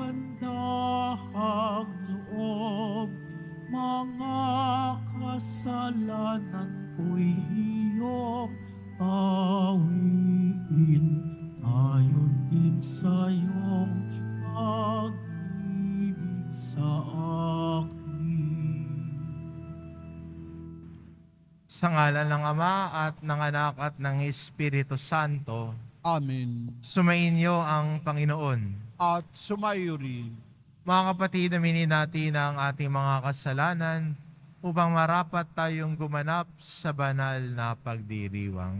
kandahang loob, mga kasalanan ko'y iyong awiin, ayon din sa iyong pag-ibig sa akin. Sa ngalan ng Ama at ng Anak at ng Espiritu Santo, Amen. sumainyo ang Panginoon. At sumayo rin. Mga kapatid, aminin natin ang ating mga kasalanan upang marapat tayong gumanap sa banal na pagdiriwang.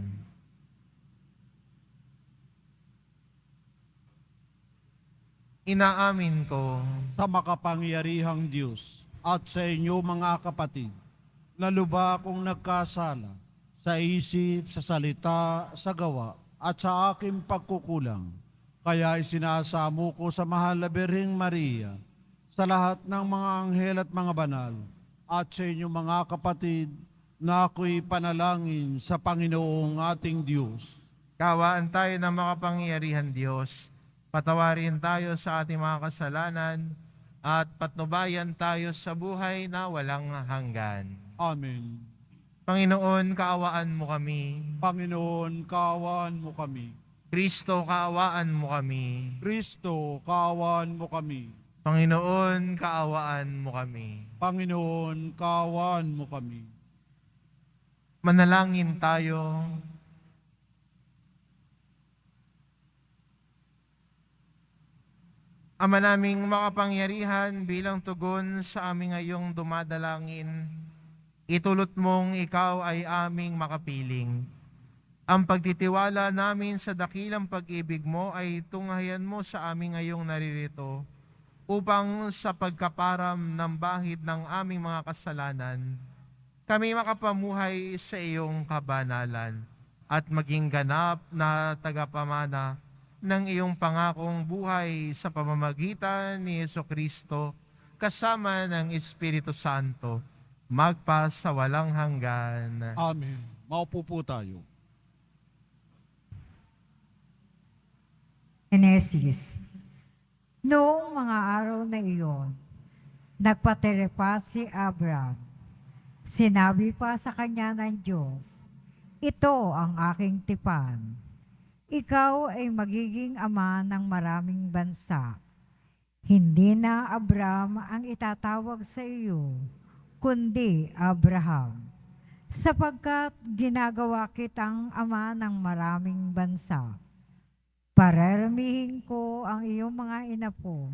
Inaamin ko Sa makapangyarihang Diyos at sa inyo mga kapatid, na lubha akong nagkasala sa isip, sa salita, sa gawa, at sa aking pagkukulang. Kaya isinasamo ko sa mahal na Birheng Maria, sa lahat ng mga anghel at mga banal, at sa inyo mga kapatid, na ako'y panalangin sa Panginoong ating Diyos. Kawaan tayo ng makapangyarihan Diyos, patawarin tayo sa ating mga kasalanan, at patnubayan tayo sa buhay na walang hanggan. Amen. Panginoon, kaawaan mo kami. Panginoon, kaawaan mo kami. Kristo, kaawaan mo kami. Kristo, kaawaan mo kami. Panginoon, kaawaan mo kami. Panginoon, kaawaan mo kami. Manalangin tayo. Ama naming makapangyarihan, bilang tugon sa aming ngayong dumadalangin, itulot mong ikaw ay aming makapiling. Ang pagtitiwala namin sa dakilang pag-ibig mo ay tunghayan mo sa aming ngayong naririto upang sa pagkaparam ng bahid ng aming mga kasalanan, kami makapamuhay sa iyong kabanalan at maging ganap na tagapamana ng iyong pangakong buhay sa pamamagitan ni Jesucristo kasama ng Espiritu Santo, magpa sa walang hanggan. Amen. Maupo po tayo. Genesis. Noong mga araw na iyon, nagpaterepa si Abraham. Sinabi pa sa kanya ng Diyos, "Ito ang aking tipan. Ikaw ay magiging ama ng maraming bansa. Hindi na Abram ang itatawag sa iyo, kundi Abraham, sapagkat ginagawa kitang ama ng maraming bansa. Pararamihin ko ang iyong mga inapo,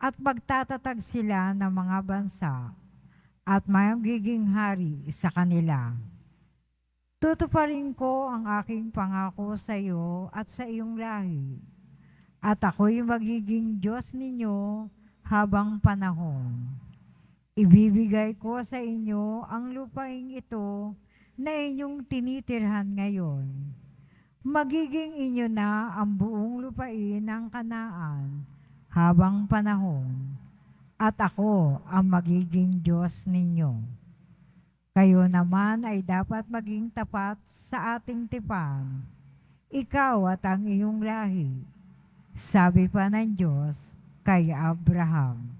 at magtatatag sila ng mga bansa, at magiging hari sa kanila. Tutuparin ko ang aking pangako sa iyo at sa iyong lahi, at ako'y magiging Diyos ninyo habang panahon. Ibibigay ko sa inyo ang lupaing ito na inyong tinitirhan ngayon. Magiging inyo na ang buong lupain ng Kanaan habang panahon, at ako ang magiging Diyos ninyo. Kayo naman ay dapat maging tapat sa ating tipan, ikaw at ang iyong lahi," sabi pa ng Diyos kay Abraham.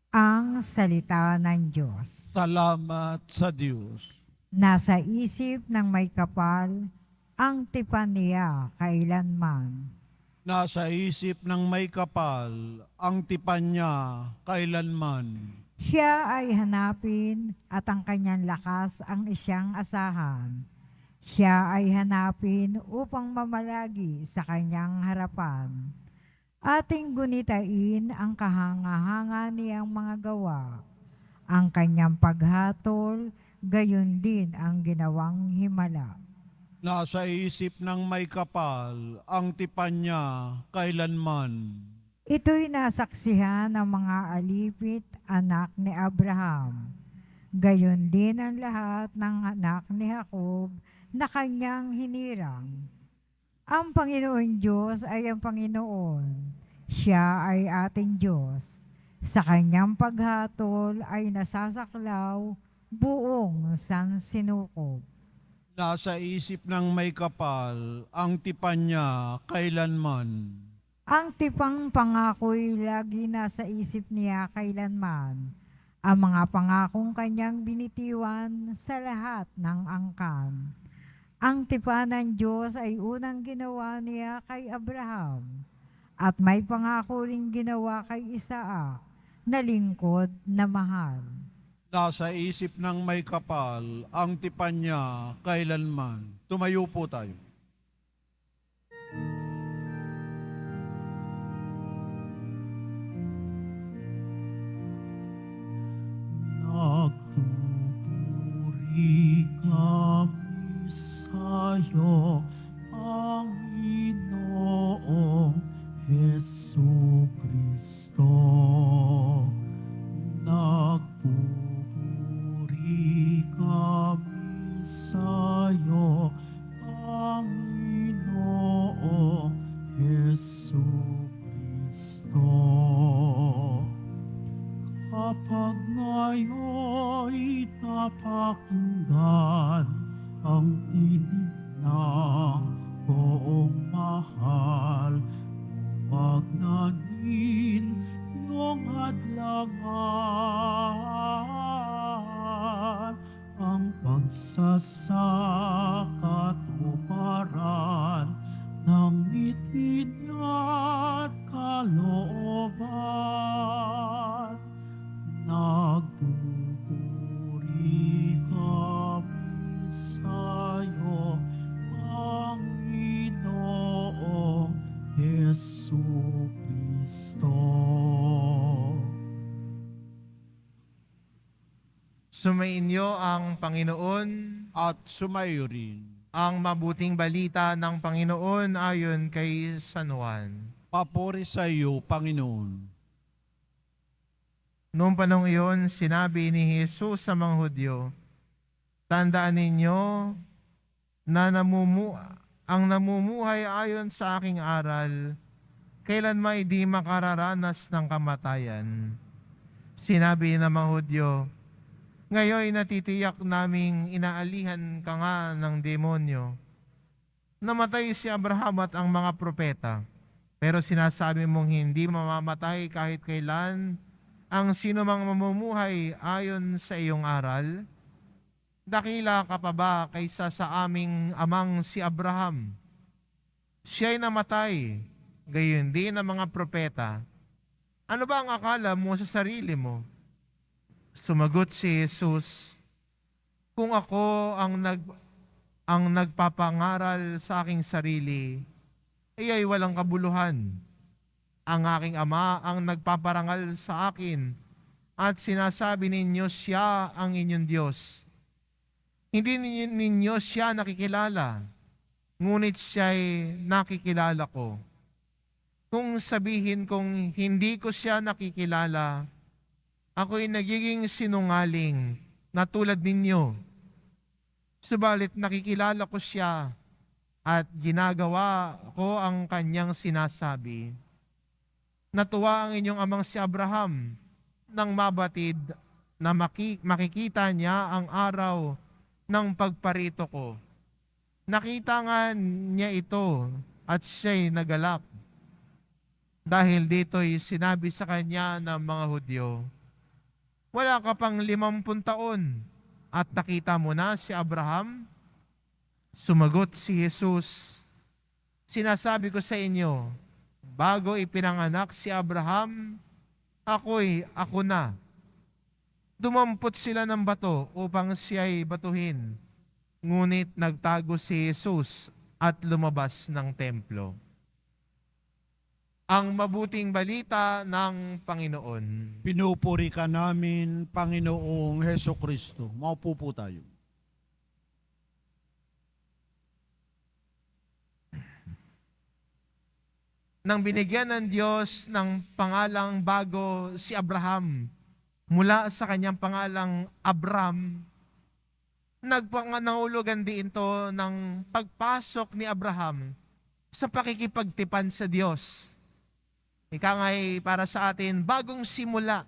Ang salita ng Diyos. Salamat sa Diyos. Nasa isip ng may kapal ang tipan niya kailanman. Nasa isip ng may kapal ang tipan niya kailanman. Siya ay hanapin at ang kanyang lakas ang isyang asahan. Siya ay hanapin upang mamalagi sa kanyang harapan. Ating gunitain ang kahanga-hanga niyang mga gawa. Ang kanyang paghatol, gayon din ang ginawang himala. Nasa isip ng may kapal ang tipan niya kailanman. Ito'y nasaksihan ng mga alipit anak ni Abraham. Gayon din ang lahat ng anak ni Jacob na kanyang hinirang. Ang Panginoon Diyos ay ang Panginoon. Siya ay ating Diyos. Sa kanyang paghatol ay nasasaklaw buong sansinukob. Nasa isip ng may kapal ang tipan niya kailanman. Ang tipang pangako'y lagi nasa isip niya kailanman. Ang mga pangakong kanyang binitiwan sa lahat ng angkan. Ang tipan ng Diyos ay unang ginawa niya kay Abraham at may pangako ring ginawa kay Isaac na lingkod na mahal. Nasa isip ng may kapal ang tipan niya kailanman. Tumayo po tayo. Nagpupuri kami sa'yo, Panginoong Hesu Kristo. Nagpupuri kami sa'yo, Panginoong Hesu Kristo. Kapag ngayon'y napakinggan ang tinig ng poong mahal, huwag nanin iyong hadlangan ang pagsasakatuparan ng ngiti niya't kalooban. Nagpupuri kami sa'yo, Panginoong Hesu Kristo. Sumainyo ang Panginoon. At sumayo rin. Ang mabuting balita ng Panginoon ayon kay San Juan. Papuri sa iyo, Panginoon. Noong panong iyon, sinabi ni Jesus sa mga Hudyo, tandaan ninyo na ang namumuhay ayon sa aking aral, kailan may di makararanas ng kamatayan. Sinabi ng mga Hudyo, ngayon natitiyak naming inaalihan ka nga ng demonyo. Namatay si Abraham at ang mga propeta, pero sinasabi mong hindi mamamatay kahit kailan ang sino mang mamumuhay ayon sa iyong aral. Dakila ka pa ba kaysa sa aming amang si Abraham? Siya'y namatay, gayon din ang mga propeta. Ano ba ang akala mo sa sarili mo? Sumagot si Jesus, kung ako ang nagpapangaral sa aking sarili, ay walang kabuluhan. Ang aking Ama ang nagpaparangal sa akin at sinasabi ninyo siya ang inyong Diyos. Hindi ninyo siya nakikilala, ngunit siya'y nakikilala ko. Kung sabihin kong hindi ko siya nakikilala, ako'y nagiging sinungaling na tulad ninyo. Subalit nakikilala ko siya at ginagawa ko ang kanyang sinasabi. Natuwa ang inyong amang si Abraham nang mabatid na makikita niya ang araw ng pagparito ko. Nakita nga niya ito at siya'y nagalak. Dahil dito'y sinabi sa kanya ng mga Hudyo, wala ka pang 50 taon at nakita mo na si Abraham? Sumagot si Jesus, sinasabi ko sa inyo, bago ipinanganak si Abraham, ako na. Dumampot sila ng bato upang siya'y batuhin. Ngunit nagtago si Jesus at lumabas ng templo. Ang mabuting balita ng Panginoon. Pinupuri ka namin, Panginoong Heso Kristo. Maupo po tayo. Nang binigyan ng Diyos ng pangalang bago si Abraham, mula sa kanyang pangalang Abram, nahulugan din ito ng pagpasok ni Abraham sa pakikipagtipan sa Diyos. Ika nga'y para sa atin, bagong simula.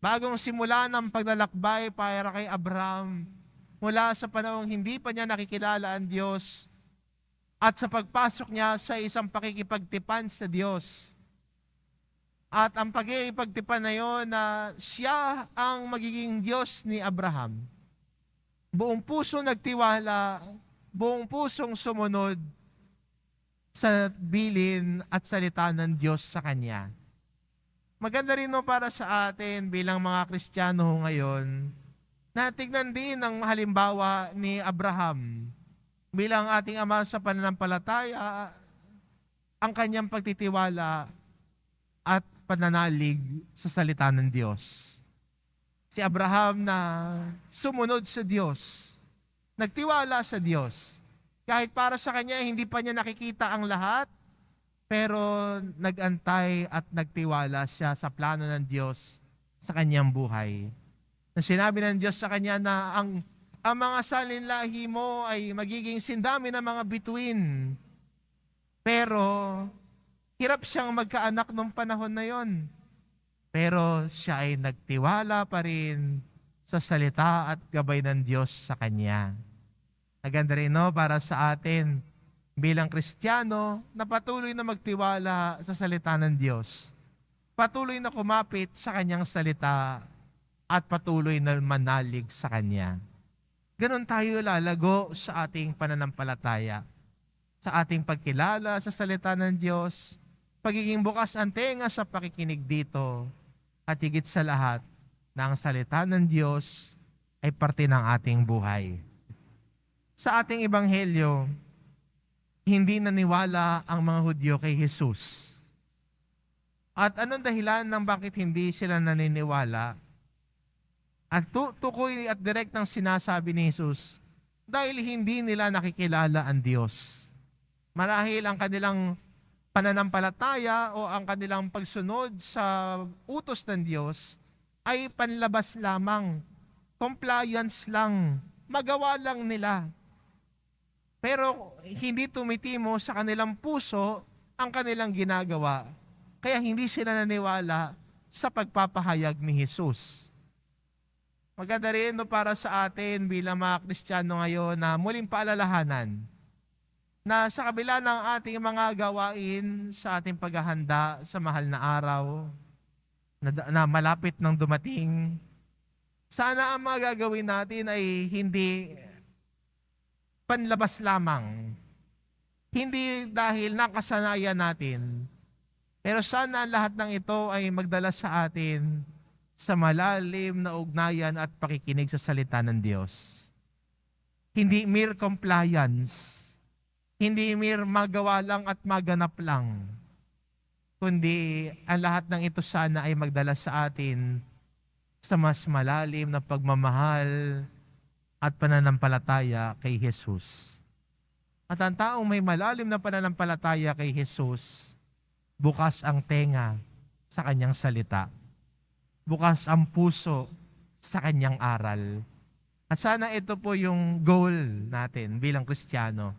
Bagong simula ng paglalakbay para kay Abraham mula sa panahong hindi pa niya nakikilala ang Diyos at sa pagpasok niya sa isang pakikipagtipan sa Diyos. At ang pakikipagtipan na yon na siya ang magiging Diyos ni Abraham. Buong puso nagtiwala, buong pusong sumunod sa bilin at salita ng Diyos sa kanya. Maganda rin para sa atin bilang mga Kristiyano ngayon, na tignan din ang halimbawa ni Abraham bilang ating ama sa pananampalataya, ang kanyang pagtitiwala at pananalig sa salita ng Diyos. Si Abraham na sumunod sa Diyos, nagtiwala sa Diyos. Kahit para sa kanya, hindi pa niya nakikita ang lahat, pero nagantay at nagtiwala siya sa plano ng Diyos sa kanyang buhay. Na sinabi ng Diyos sa kanya na ang mga salinlahi mo ay magiging sindami ng mga bituin. Pero hirap siyang magkaanak nung panahon na yon. Pero siya ay nagtiwala pa rin sa salita at gabay ng Diyos sa kanya. Maganda rin para sa atin bilang Kristiyano na patuloy na magtiwala sa salita ng Diyos. Patuloy na kumapit sa kanyang salita at patuloy na manalig sa kanya. Ganon tayo lalago sa ating pananampalataya, sa ating pagkilala sa salita ng Diyos, pagiging bukas ang tenga sa pakikinig dito, at higit sa lahat na ang salita ng Diyos ay parte ng ating buhay. Sa ating ebanghelyo, hindi naniwala ang mga Hudyo kay Jesus. At anong dahilan ng bakit hindi sila naniniwala? At tukoy at direktang sinasabi ni Jesus, dahil hindi nila nakikilala ang Diyos. Marahil ang kanilang pananampalataya o ang kanilang pagsunod sa utos ng Diyos ay panlabas lamang, compliance lang, magawa lang nila. Pero hindi tumitimo sa kanilang puso ang kanilang ginagawa. Kaya hindi sila naniwala sa pagpapahayag ni Jesus. Maganda rin para sa atin bilang mga Kristiyano ngayon na muling paalalahanan na sa kabila ng ating mga gawain sa ating paghahanda sa mahal na araw na malapit nang dumating, sana ang mga gagawin natin ay hindi panlabas lamang. Hindi dahil nakasanayan natin, pero sana lahat ng ito ay magdala sa atin sa malalim na ugnayan at pakikinig sa salita ng Diyos. Hindi mere compliance, hindi mere magawa lang at maganap lang, kundi ang lahat ng ito sana ay magdala sa atin sa mas malalim na pagmamahal at pananampalataya kay Jesus. At ang taong may malalim na pananampalataya kay Jesus, bukas ang tenga sa kanyang salita. Bukas ang puso sa kanyang aral. At sana ito po yung goal natin bilang Kristiyano.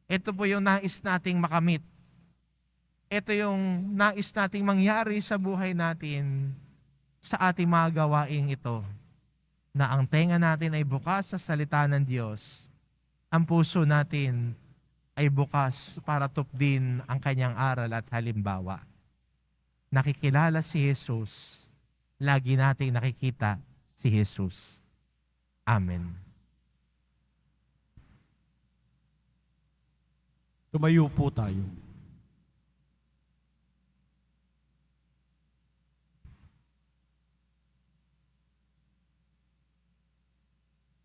Ito po yung nais nating makamit. Ito yung nais nating mangyari sa buhay natin sa ating mga gawaing ito. Na ang tenga natin ay bukas sa salita ng Diyos. Ang puso natin ay bukas para tupdin ang kanyang aral at halimbawa. Nakikilala si Jesus. Lagi nating nakikita si Jesus. Amen. Tumayo po tayo.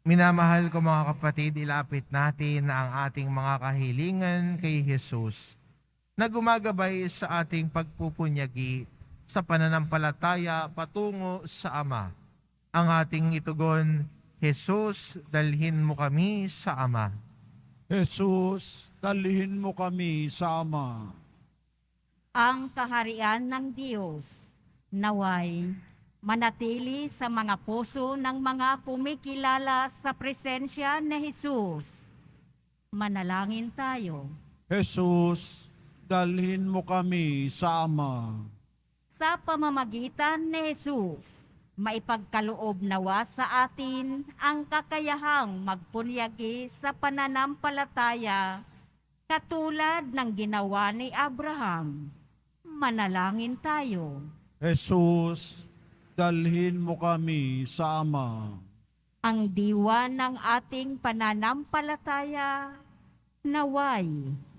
Minamahal ko mga kapatid, ilapit natin ang ating mga kahilingan kay Jesus na gumagabay sa ating pagpupunyagi sa pananampalataya patungo sa Ama. Ang ating itugon, Jesus, dalhin mo kami sa Ama. Jesus, dalhin mo kami sa Ama. Ang kaharian ng Diyos naway manatili sa mga puso ng mga kumikilala sa presensya ni Jesus. Manalangin tayo. Jesus, dalhin mo kami sa Ama. Sa pamamagitan ni Jesus, maipagkaloob nawa sa atin ang kakayahang magpunyagi sa pananampalataya katulad ng ginawa ni Abraham. Manalangin tayo. Jesus, dalhin mo kami sa Ama. Ang diwa ng ating pananampalataya, naway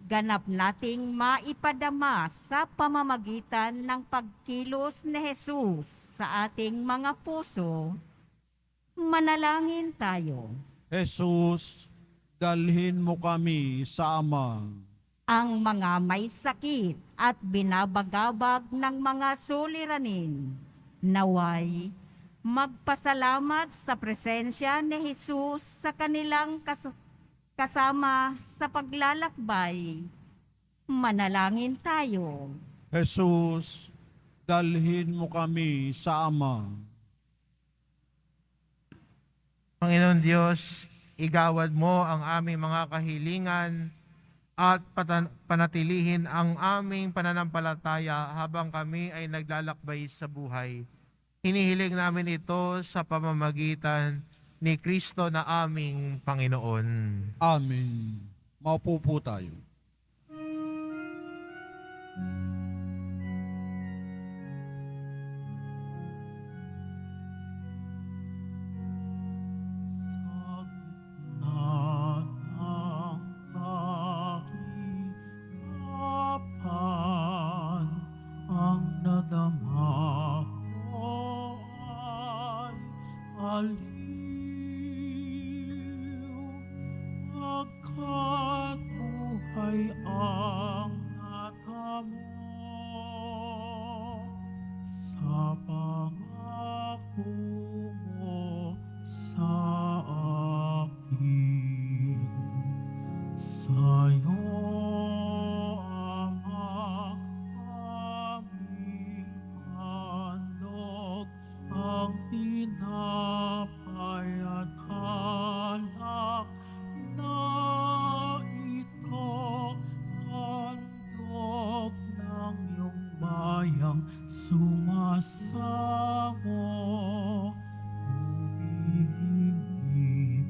ganap nating maipadama sa pamamagitan ng pagkilos ni Jesus sa ating mga puso. Manalangin tayo. Jesus, dalhin mo kami sa Ama. Ang mga may sakit at binabagabag ng mga suliranin, naway magpasalamat sa presensya ni Jesus sa kanilang kasama sa paglalakbay. Manalangin tayo. Jesus, dalhin mo kami sa Ama. Panginoon Diyos, igawad mo ang aming mga kahilingan at panatilihin ang aming pananampalataya habang kami ay naglalakbay sa buhay. Hinihiling namin ito sa pamamagitan ni Kristo na aming Panginoon. Amen. Maupo po tayo. Sa gitna ng kahirapan, ang nadama ko ay aliw. Pagkat buhay ang natamo sa pangako mo sa akin. Sa'yo, Ama, aming handog ang tinapay at alak na ito, handog ng iyong bayang sumasamo. Humihingi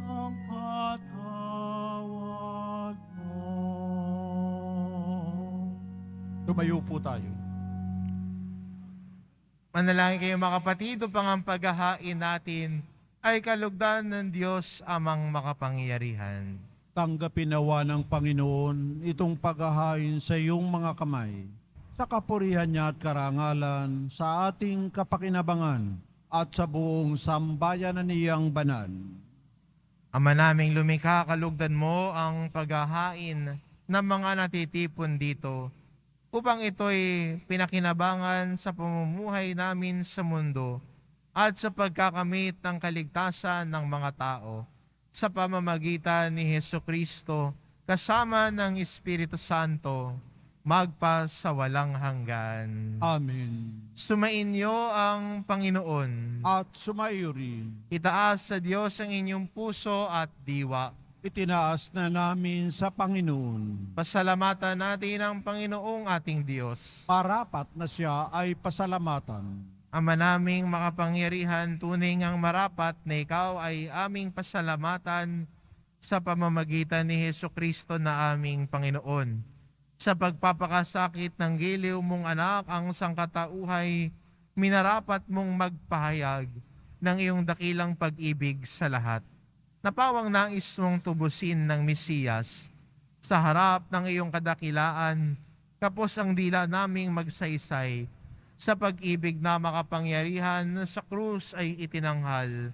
ng patawad mo. Tumayo po tayo. Manalangin kayo mga kapatid upang ang paghahain natin ay kalugdan ng Diyos amang makapangyarihan. Tanggapin nawa ng Panginoon itong paghahain sa iyong mga kamay, sa kapurihan niya at karangalan, sa ating kapakinabangan at sa buong sambayanan niyang banal. Ama naming lumikha, kalugdan mo ang paghahain ng mga natitipon dito upang ito'y pinakinabangan sa pamumuhay namin sa mundo at sa pagkakamit ng kaligtasan ng mga tao sa pamamagitan ni Hesukristo kasama ng Espiritu Santo magpa sa walang hanggan. Amen. Sumainyo ang Panginoon. At sumayo rin, Itaas sa Diyos ang inyong puso at diwa. itinaas na namin sa Panginoon. Pasalamatan natin ang Panginoong ating Diyos. Parapat na siya ay pasalamatan. Ama naming makapangyarihan, tunay ngang marapat na ikaw ay aming pasalamatan sa pamamagitan ni Hesukristo na aming Panginoon. Sa pagpapakasakit ng giliw mong anak ang sangkatauhay, minarapat mong magpahayag ng iyong dakilang pag-ibig sa lahat. Napawang nais mong tubusin ng Mesiyas sa harap ng iyong kadakilaan, kapos ang dila naming magsaysay sa pag-ibig na makapangyarihan sa krus ay itinanghal.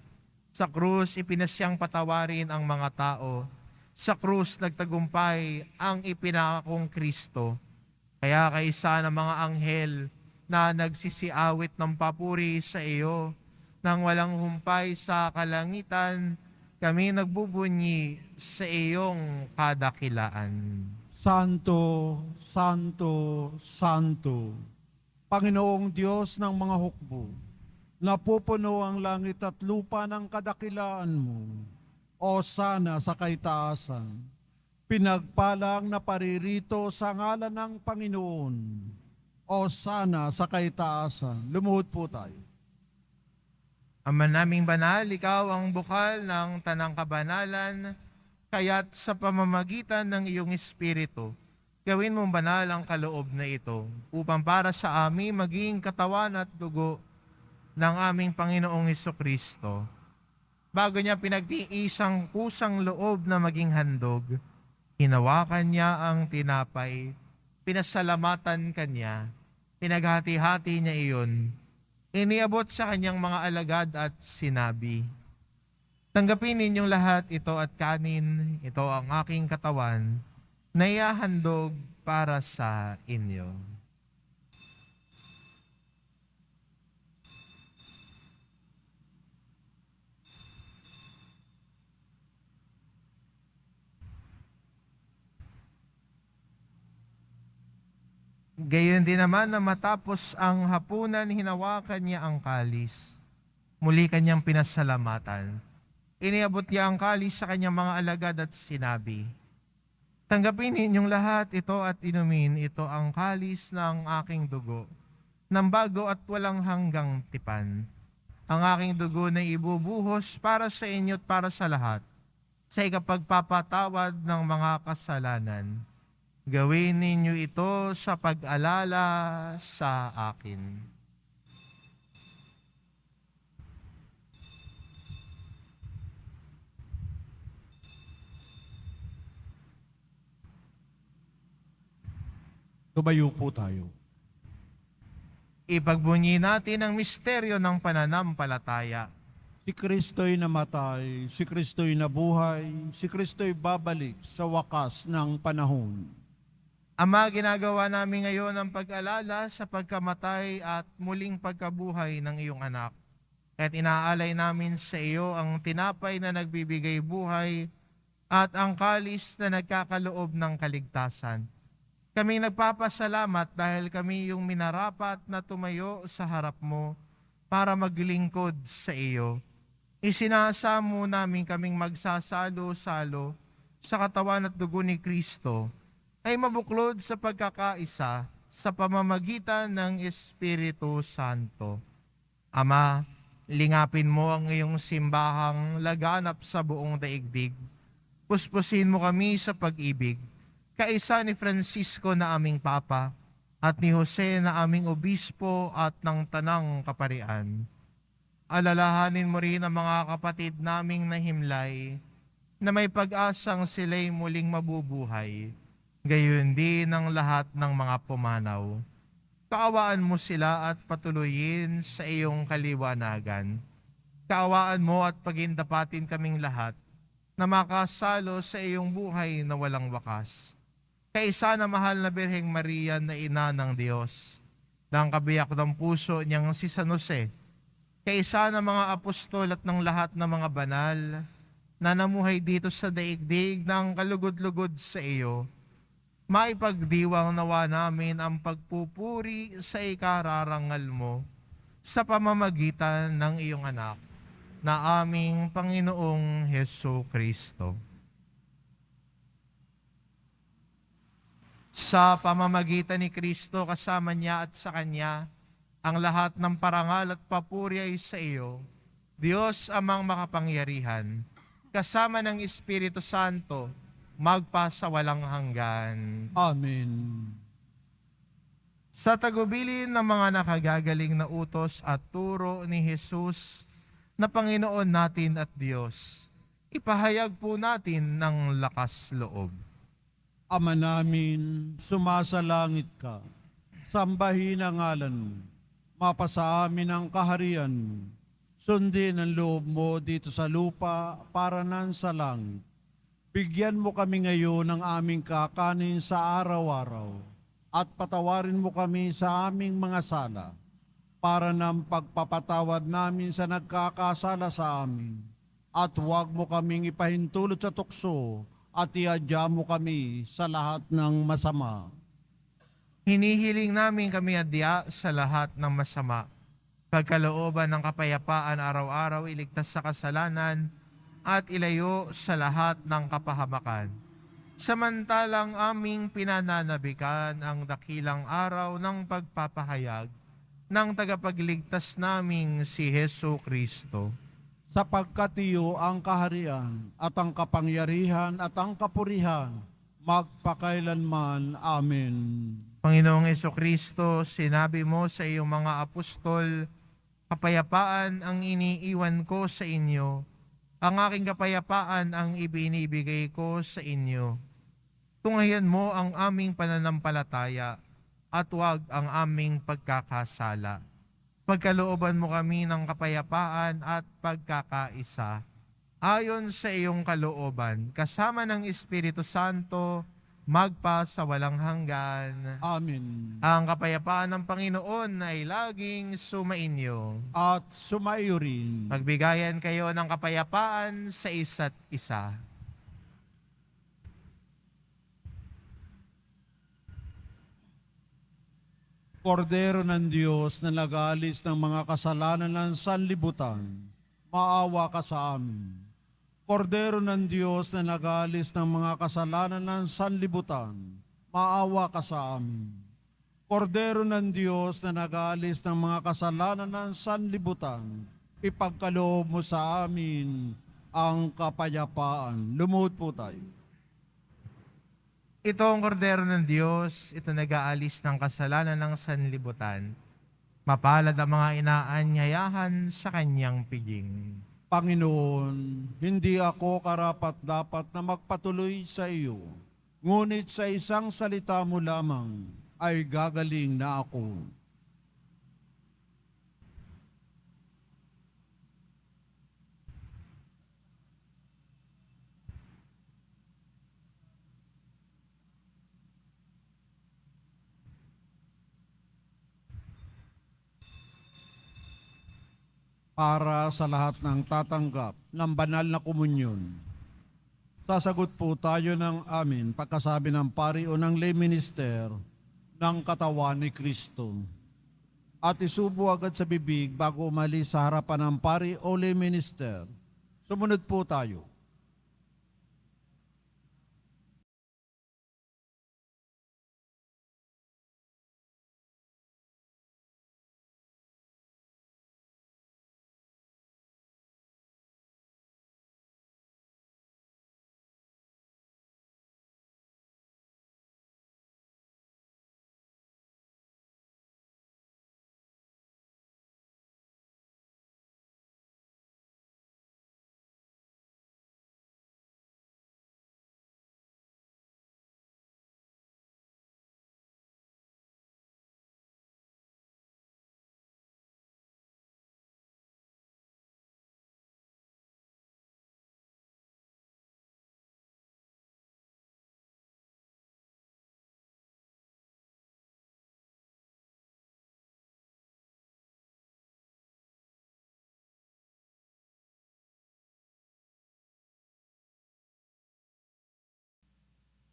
Sa krus ipinasyang patawarin ang mga tao. Sa krus nagtagumpay ang ipinangakong Kristo. Kaya kaisa ng mga anghel na nagsisiawit ng papuri sa iyo, nang walang humpay sa kalangitan, kami nagbubunyi sa iyong kadakilaan. Santo, Santo, Santo, Panginoong Diyos ng mga hukbo, napupuno ang langit at lupa ng kadakilaan mo. O sana sa kaitaasan, pinagpalang na paririto sa ngalan ng Panginoon. O sana sa kaitaasan, lumuhod po tayo. Ama naming banal, ikaw ang bukal ng tanang kabanalan. Kaya't sa pamamagitan ng iyong Espiritu, gawin mong banal ang kaloob na ito upang para sa amin maging katawan at dugo ng aming Panginoong Hesukristo. Bago niya pinagtiisang kusang loob na maging handog, hinawakan niya ang tinapay, pinasalamatan kanya, pinaghati-hati niya iyon, iniabot sa kanyang mga alagad at sinabi, "Tanggapin ninyong lahat ito at kanin, ito ang aking katawan, na ihahandog para sa inyo." Gayon din naman na matapos ang hapunan, hinawakan niya ang kalis. Muli kanyang pinasalamatan. Iniabot niya ang kalis sa kanyang mga alagad at sinabi, "Tanggapin ninyong lahat ito at inumin, ito ang kalis ng aking dugo, ng bago at walang hanggang tipan. Ang aking dugo na ibubuhos para sa inyo at para sa lahat, sa ikapagpapatawad ng mga kasalanan. Gawin ninyo ito sa pag-alala sa akin." Tumayo po tayo. Ipagbunyi natin ang misteryo ng pananampalataya. Si Kristo'y namatay, si Kristo'y nabuhay, si Kristo'y babalik sa wakas ng panahon. Ama, ginagawa namin ngayon ang pag-alala sa pagkamatay at muling pagkabuhay ng iyong anak. At inaalay namin sa iyo ang tinapay na nagbibigay buhay at ang kalis na nagkakaloob ng kaligtasan. Kami nagpapasalamat dahil kami yung minarapat na tumayo sa harap mo para maglingkod sa iyo. Isinasamo namin kaming magsasalo-salo sa katawan at dugo ni Kristo ay mabuklod sa pagkakaisa sa pamamagitan ng Espiritu Santo. Ama, lingapin mo ang iyong simbahang laganap sa buong daigdig. Puspusin mo kami sa pag-ibig, kaisa ni Francisco na aming Papa at ni Jose na aming Obispo at ng Tanang Kaparian. Alalahanin mo rin ang mga kapatid naming nahimlay na may pag-asang sila'y muling mabubuhay. Gayon din ang lahat ng mga pumanaw. Kaawaan mo sila at patuloyin sa iyong kaliwanagan. Kaawaan mo at pagindapatin kaming lahat na makasalo sa iyong buhay na walang wakas. Kaisa na mahal na Birheng Maria na ina ng Diyos, ng kabiyak ng puso niyang si San Jose, kaisa ng mga apostol at ng lahat ng mga banal na namuhay dito sa daigdig ng kalugod-lugod sa iyo, maipagdiwang nawa namin ang pagpupuri sa ikararangal mo sa pamamagitan ng iyong anak na aming Panginoong Hesu Kristo. Sa pamamagitan ni Kristo, kasama niya at sa Kanya, ang lahat ng parangal at papuri ay sa iyo, Diyos amang makapangyarihan, kasama ng Espiritu Santo, magpasawalang hanggan. Amen. Sa tagubilin ng mga nakagagaling na utos at turo ni Jesus na Panginoon natin at Diyos, ipahayag po natin ng lakas loob. Ama namin, sumasalangit ka. Sambahin ang ngalan mo. Mapasa amin ang kaharian mo. Sundin ang loob mo dito sa lupa para nan sa langit. Bigyan mo kami ngayon ng aming kakanin sa araw-araw at patawarin mo kami sa aming mga sala para ng pagpapatawad namin sa nagkakasala sa amin. At huwag mo kaming ipahintulot sa tukso at iadya mo kami sa lahat ng masama. Hinihiling namin kami adya sa lahat ng masama. Pagkalooban ng kapayapaan araw-araw, iligtas sa kasalanan at ilayo sa lahat ng kapahamakan. Samantalang aming pinananabikan ang dakilang araw ng pagpapahayag ng tagapagligtas naming si Hesu Kristo. sapagkat iyo ang kaharian at ang kapangyarihan at ang kapurihan magpakailanman. Amen. Panginoong Kristo, sinabi mo sa iyong mga apostol, kapayapaan ang iniiwan ko sa inyo, ang aking kapayapaan ang ibinibigay ko sa inyo. Tunghayan mo ang aming pananampalataya at huwag ang aming pagkakasala. Pagkalooban mo kami ng kapayapaan at pagkakaisa. Ayon sa iyong kalooban, kasama ng Espiritu Santo, magpa sa walang hanggan. Amen. Ang kapayapaan ng Panginoon ay laging sumainyo. At sumaiyo rin. Magbigayan kayo ng kapayapaan sa isa't isa. Kordero ng Diyos na nag-aalis ng mga kasalanan ng sanlibutan, maawa ka sa amin. Kordero ng Diyos na nag-aalis ng mga kasalanan ng sanlibutan, maawa ka sa amin. Kordero ng Diyos na nag-aalis ng mga kasalanan ng sanlibutan, ipagkaloob mo sa amin ang kapayapaan. Lumuhod po tayo. Ito ang kordero ng Diyos, ito nag-aalis ng kasalanan ng sanlibutan. Mapalad ang mga inaanyayahan sa kanyang piging. Panginoon, hindi ako karapat-dapat na magpatuloy sa iyo, ngunit sa isang salita mo lamang ay gagaling na ako. Para sa lahat ng tatanggap ng banal na komunyon, sasagot po tayo ng amin pagkasabi ng pari o ng lay minister ng katawan ni Kristo. At isubo agad sa bibig bago umalis sa harapan ng pari o lay minister. Sumunod po tayo.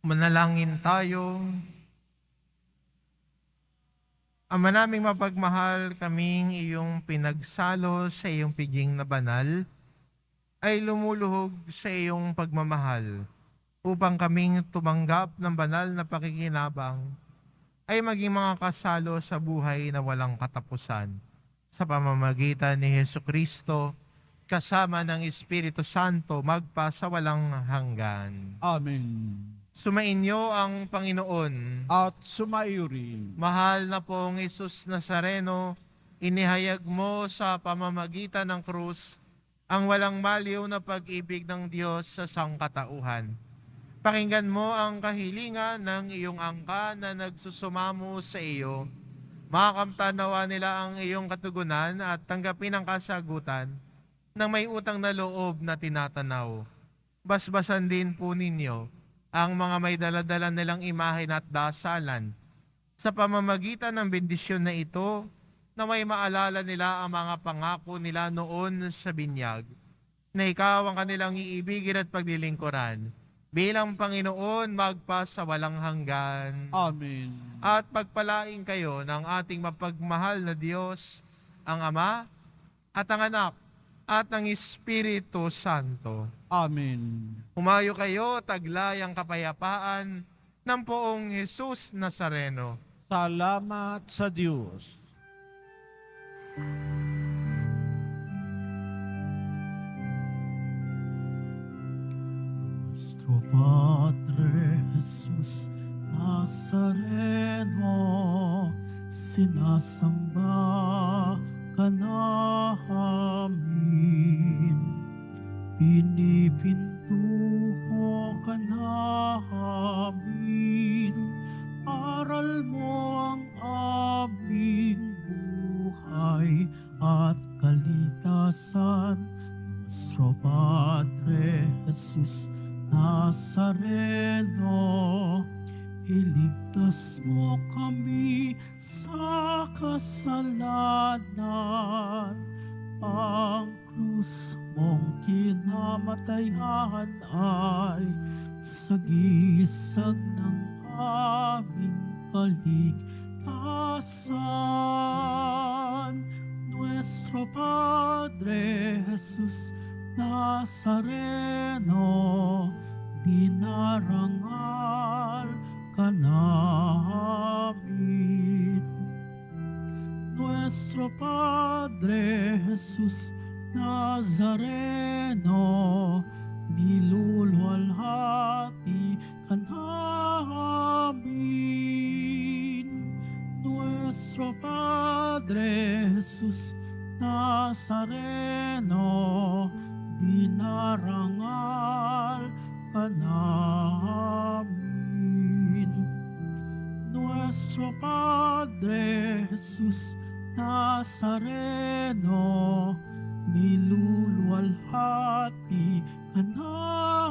Manalangin tayo. Ama naming mapagmahal, kaming iyong pinagsalo sa iyong piging na banal, ay lumuluhog sa iyong pagmamahal upang kaming tumanggap ng banal na pakikinabang ay maging mga kasalo sa buhay na walang katapusan sa pamamagitan ni Jesucristo kasama ng Espiritu Santo magpa sa walang hanggan. Amen. Sumainyo ang Panginoon. At sumaiyo rin. Mahal na pong Jesus Nazareno, inihayag mo sa pamamagitan ng krus ang walang maliw na pag-ibig ng Diyos sa sangkatauhan. Pakinggan mo ang kahilingan ng iyong angka na nagsusumamo sa iyo. Makakamtanawa nila ang iyong katugunan at tanggapin ang kasagutan ng may utang na loob na tinatanaw. Basbasan din po ninyo ang mga may daladala nilang imahen at dasalan sa pamamagitan ng bendisyon na ito na may maalala nila ang mga pangako nila noon sa binyag, na ikaw ang kanilang iibigin at paglilingkuran bilang Panginoon magpa sa walang hanggan. Amen. At pagpalain kayo ng ating mapagmahal na Diyos, ang Ama at ang Anak at ang Espiritu Santo. Amen. Humayo kayo, taglay ang kapayapaan ng poong Jesus Nazareno. Salamat sa Diyos. Padre Jesus Nazareno, sinasamba ka namin. Pinipintuho ka namin, aral mo ang aming buhay at kaligtasan. Nuestro Padre Jesus Nazareno, iligtas mo kami sa kasalanan. Ang krus mong kinamatayan ay sagisag ng aming kaligtasan. Nuestro Padre Jesus Nazareno, dinarangal ka namin. Nuestro Padre Jesus Nazareno, niluluwalhati ka namin. Nuestro Padre Jesus Nazareno, dinarangal ka namin. Nuestro Padre Jesus Nazareno, niluluwalhati ka namin.